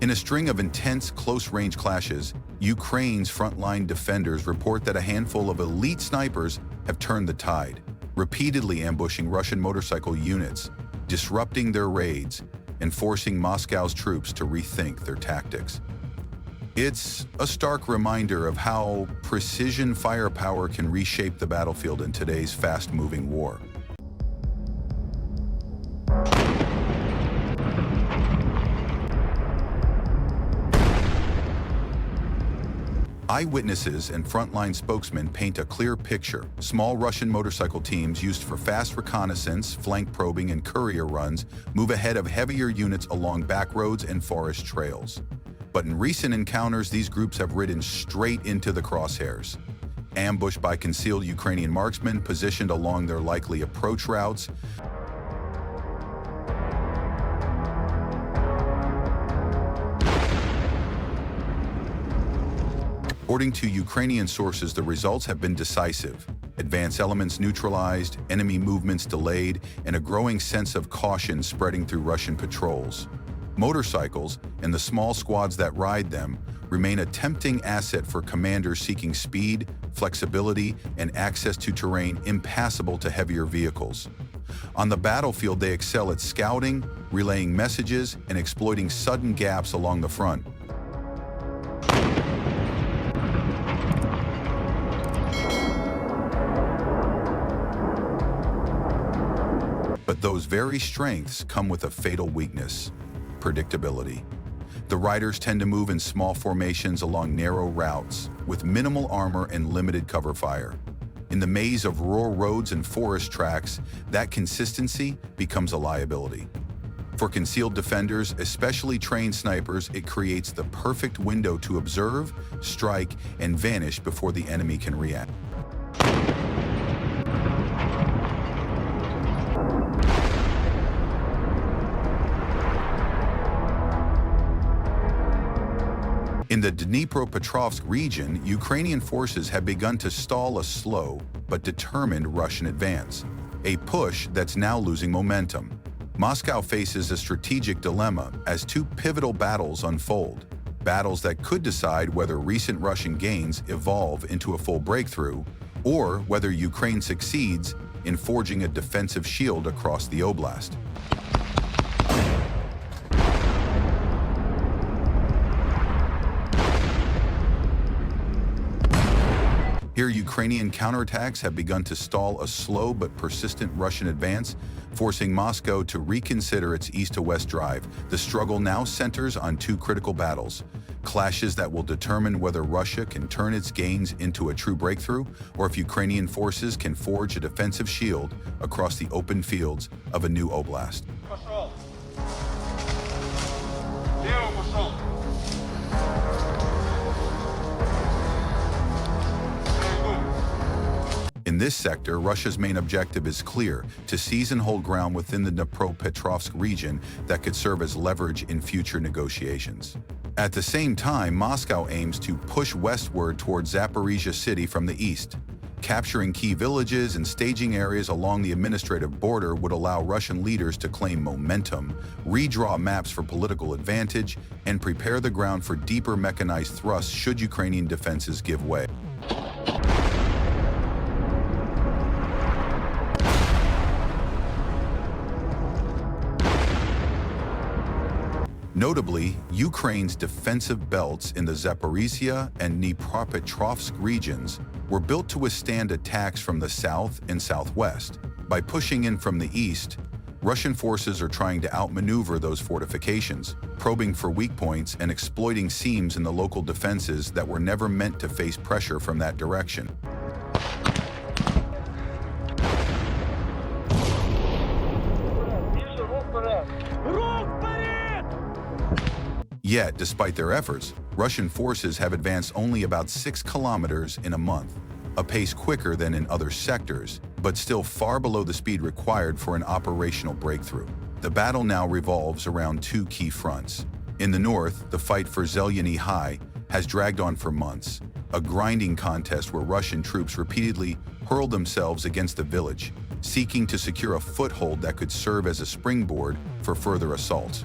In a string of intense, close-range clashes, Ukraine's frontline defenders report that a handful of elite snipers have turned the tide, repeatedly ambushing Russian motorcycle units, disrupting their raids, and forcing Moscow's troops to rethink their tactics. It's a stark reminder of how precision firepower can reshape the battlefield in today's fast-moving war. Eyewitnesses and frontline spokesmen paint a clear picture. Small Russian motorcycle teams used for fast reconnaissance, flank probing, and courier runs move ahead of heavier units along back roads and forest trails. But in recent encounters, these groups have ridden straight into the crosshairs. Ambushed by concealed Ukrainian marksmen positioned along their likely approach routes, according to Ukrainian sources, the results have been decisive. Advance elements neutralized, enemy movements delayed, and a growing sense of caution spreading through Russian patrols. Motorcycles, and the small squads that ride them, remain a tempting asset for commanders seeking speed, flexibility, and access to terrain impassable to heavier vehicles. On the battlefield, they excel at scouting, relaying messages, and exploiting sudden gaps along the front. But those very strengths come with a fatal weakness: predictability. The riders tend to move in small formations along narrow routes, with minimal armor and limited cover fire. In the maze of rural roads and forest tracks, that consistency becomes a liability. For concealed defenders, especially trained snipers, it creates the perfect window to observe, strike, and vanish before the enemy can react. In the Dnipropetrovsk region, Ukrainian forces have begun to stall a slow but determined Russian advance, a push that's now losing momentum. Moscow faces a strategic dilemma as two pivotal battles unfold, battles that could decide whether recent Russian gains evolve into a full breakthrough, or whether Ukraine succeeds in forging a defensive shield across the oblast. Here, Ukrainian counterattacks have begun to stall a slow but persistent Russian advance, forcing Moscow to reconsider its east-to-west drive. The struggle now centers on two critical battles, clashes that will determine whether Russia can turn its gains into a true breakthrough, or if Ukrainian forces can forge a defensive shield across the open fields of a new oblast. In this sector, Russia's main objective is clear: to seize and hold ground within the Dnipropetrovsk region that could serve as leverage in future negotiations. At the same time, Moscow aims to push westward towards Zaporizhzhia city from the east. Capturing key villages and staging areas along the administrative border would allow Russian leaders to claim momentum, redraw maps for political advantage, and prepare the ground for deeper mechanized thrusts should Ukrainian defenses give way. Notably, Ukraine's defensive belts in the Zaporizhzhia and Dnipropetrovsk regions were built to withstand attacks from the south and southwest. By pushing in from the east, Russian forces are trying to outmaneuver those fortifications, probing for weak points and exploiting seams in the local defenses that were never meant to face pressure from that direction. Yet, despite their efforts, Russian forces have advanced only about 6 kilometers in a month, a pace quicker than in other sectors, but still far below the speed required for an operational breakthrough. The battle now revolves around two key fronts. In the north, the fight for Zelenyi Hai has dragged on for months, a grinding contest where Russian troops repeatedly hurl themselves against the village, seeking to secure a foothold that could serve as a springboard for further assaults.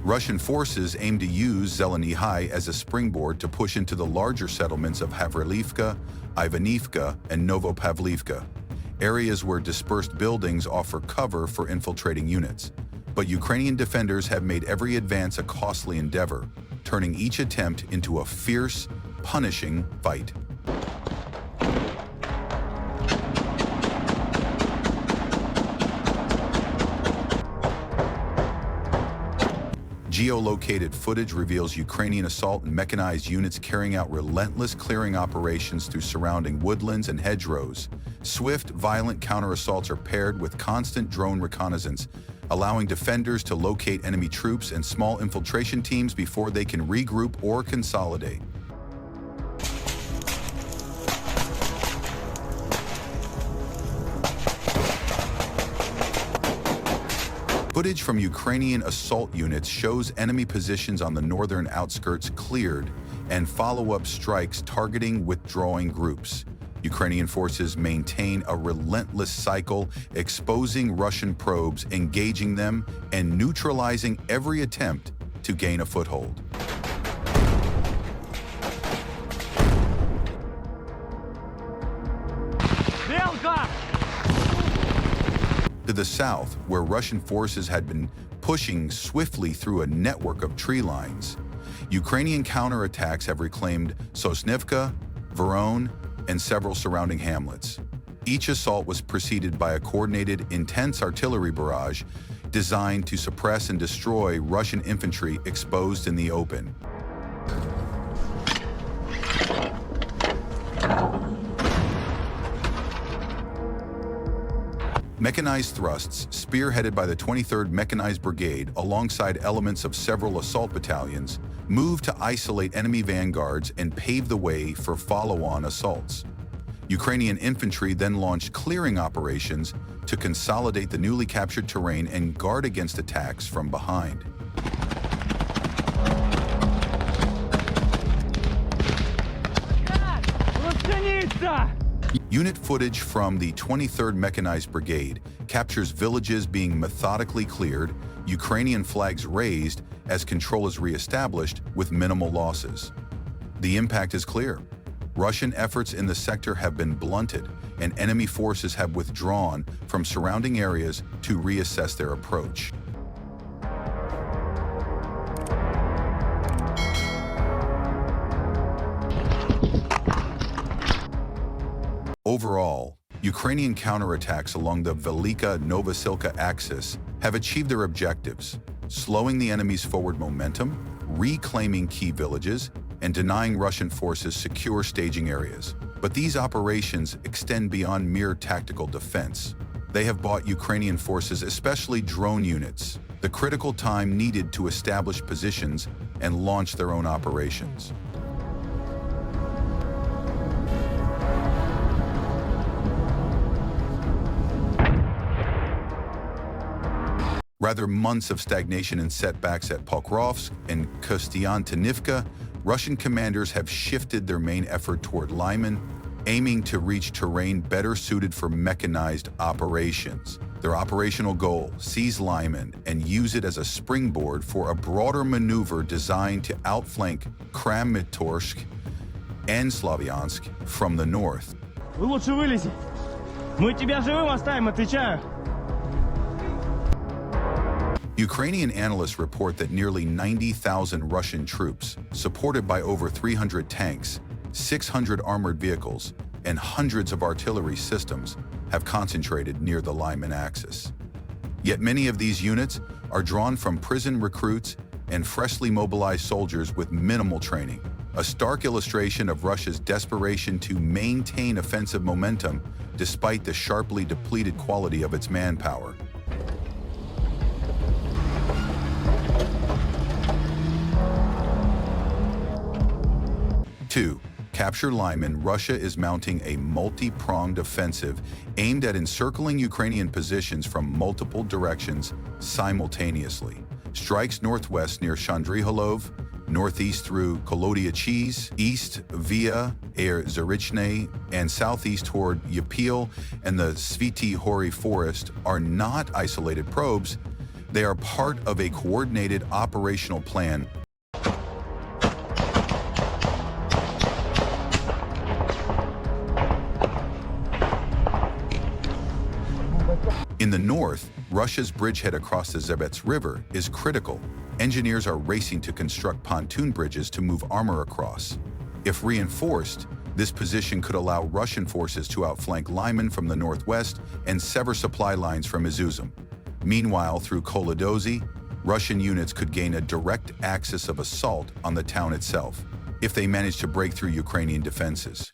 Russian forces aim to use Zelenyi Hai as a springboard to push into the larger settlements of Havrylivka, Ivanivka, and Novopavlivka, areas where dispersed buildings offer cover for infiltrating units. But Ukrainian defenders have made every advance a costly endeavor, turning each attempt into a fierce, punishing fight. Geolocated footage reveals Ukrainian assault and mechanized units carrying out relentless clearing operations through surrounding woodlands and hedgerows. Swift, violent counter-assaults are paired with constant drone reconnaissance, allowing defenders to locate enemy troops and small infiltration teams before they can regroup or consolidate. Footage from Ukrainian assault units shows enemy positions on the northern outskirts cleared and follow-up strikes targeting withdrawing groups. Ukrainian forces maintain a relentless cycle, exposing Russian probes, engaging them, and neutralizing every attempt to gain a foothold. To the south, where Russian forces had been pushing swiftly through a network of tree lines, Ukrainian counterattacks have reclaimed Sosnivka, Voron, and several surrounding hamlets. Each assault was preceded by a coordinated, intense artillery barrage designed to suppress and destroy Russian infantry exposed in the open. Mechanized thrusts, spearheaded by the 23rd Mechanized Brigade alongside elements of several assault battalions, moved to isolate enemy vanguards and pave the way for follow-on assaults. Ukrainian infantry then launched clearing operations to consolidate the newly captured terrain and guard against attacks from behind. Unit footage from the 23rd Mechanized Brigade captures villages being methodically cleared, Ukrainian flags raised as control is re-established with minimal losses. The impact is clear. Russian efforts in the sector have been blunted, and enemy forces have withdrawn from surrounding areas to reassess their approach. Overall, Ukrainian counterattacks along the Velika-Novosilka axis have achieved their objectives, slowing the enemy's forward momentum, reclaiming key villages, and denying Russian forces secure staging areas. But these operations extend beyond mere tactical defense. They have bought Ukrainian forces, especially drone units, the critical time needed to establish positions and launch their own operations. Rather months of stagnation and setbacks at Pokrovsk and Kostiantynivka, Russian commanders have shifted their main effort toward Lyman, aiming to reach terrain better suited for mechanized operations. Their operational goal: seize Lyman and use it as a springboard for a broader maneuver designed to outflank Kramatorsk and Slavyansk from the north. Вы лучше вылези. Мы тебя живым оставим, отвечаю. Ukrainian analysts report that nearly 90,000 Russian troops, supported by over 300 tanks, 600 armored vehicles, and hundreds of artillery systems, have concentrated near the Lyman axis. Yet many of these units are drawn from prison recruits and freshly mobilized soldiers with minimal training, a stark illustration of Russia's desperation to maintain offensive momentum despite the sharply depleted quality of its manpower. 2. Capture Lyman. Russia is mounting a multi-pronged offensive aimed at encircling Ukrainian positions from multiple directions simultaneously. Strikes northwest near Shandriholov, northeast through Kolodiachis, east via Zarichne, and southeast toward Yapil and the Sviti Hori forest are not isolated probes. They are part of a coordinated operational plan. In the north, Russia's bridgehead across the Zebets River is critical. Engineers are racing to construct pontoon bridges to move armor across. If reinforced, this position could allow Russian forces to outflank Lyman from the northwest and sever supply lines from Izuzum. Meanwhile, through Kolodozi, Russian units could gain a direct axis of assault on the town itself, if they manage to break through Ukrainian defenses.